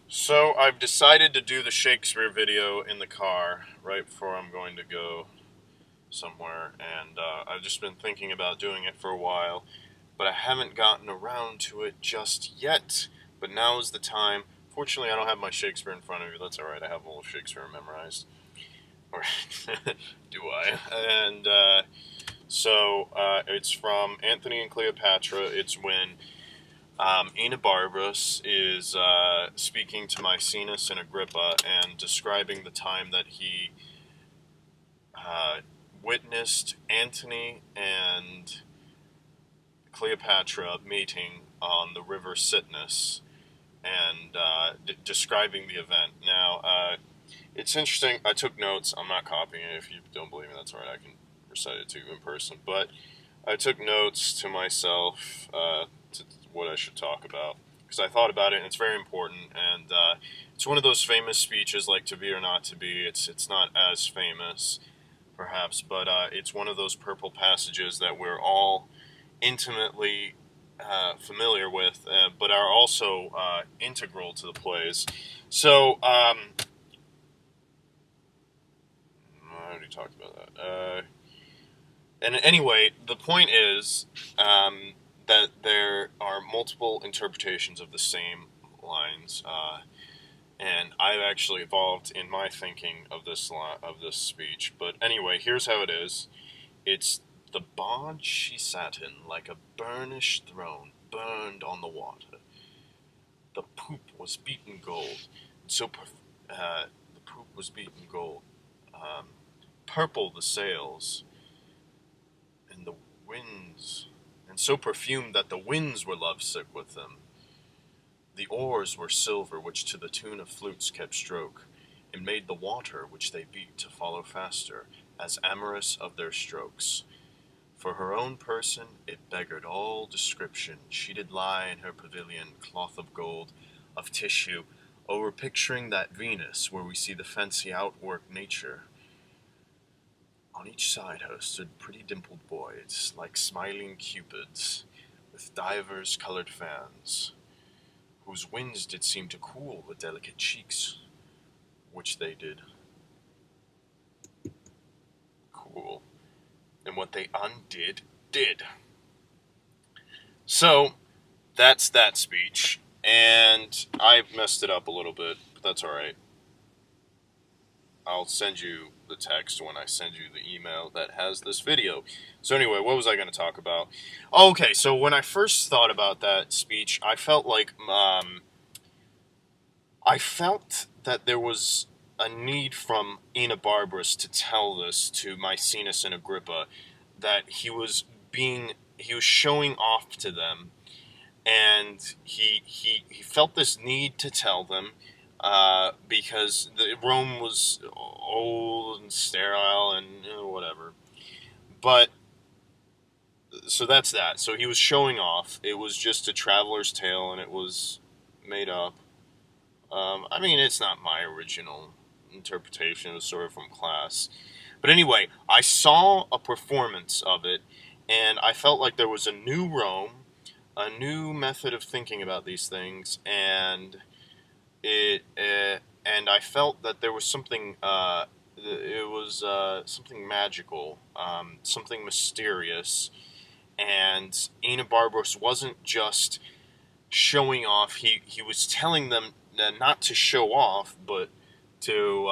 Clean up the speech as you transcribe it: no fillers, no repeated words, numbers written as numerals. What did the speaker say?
So I've decided to do the Shakespeare video in the car right before I'm going to go somewhere, and I've just been thinking about doing it for a while, but I haven't gotten around to it just yet. But now is the time. Fortunately, I don't have my Shakespeare in front of me. That's all right. I have all of Shakespeare memorized, or do I? And it's from Antony and Cleopatra. It's when Enobarbus is speaking to Maecenas and Agrippa and describing the time that he uh, witnessed Antony and Cleopatra meeting on the river Cydnus and describing the event. Now, it's interesting. I took notes. I'm not copying it. If you don't believe me, that's all right. I can recite it to you in person. But I took notes to myself to what I should talk about because I thought about it, and it's very important. And it's one of those famous speeches, like "To Be or Not to Be." It's not as famous, perhaps, but it's one of those purple passages that we're all intimately familiar with, but are also integral to the plays. So I already talked about that. And anyway, the point is that there are multiple interpretations of the same lines, and I've actually evolved in my thinking of this speech. But anyway, here's how it is. It's the bond she sat in, like a burnished throne, burned on the water. The poop was beaten gold, so the poop was beaten gold. Um, Purple the sails, and the winds, and so perfumed that the winds were lovesick with them. The oars were silver, which to the tune of flutes kept stroke, and made the water which they beat to follow faster, as amorous of their strokes. For her own person it beggared all description. She did lie in her pavilion, cloth of gold, of tissue, over picturing that Venus where we see the fancy outwork nature. On each side her stood pretty dimpled boys, like smiling cupids, with divers coloured fans, whose winds did seem to cool the delicate cheeks, which they did cool, and what they undid did. So, that's that speech, and I messed it up a little bit, but that's alright. I'll send you the text when I send you the email that has this video. So anyway, what was I going to talk about? Okay, so when I first thought about that speech, I felt that there was a need from Enobarbus to tell this to Maecenas and Agrippa, that he was showing off to them, and he felt this need to tell them because Rome was old and sterile and whatever. But so that's that. So he was showing off. It was just a traveler's tale, and it was made up. I mean, it's not my original interpretation. It was sort of from class. But anyway, I saw a performance of it, and I felt like there was a new Rome, a new method of thinking about these things, and I felt that there was something. It was something magical, something mysterious, and Enobarbus wasn't just showing off. He was telling them not to show off, but to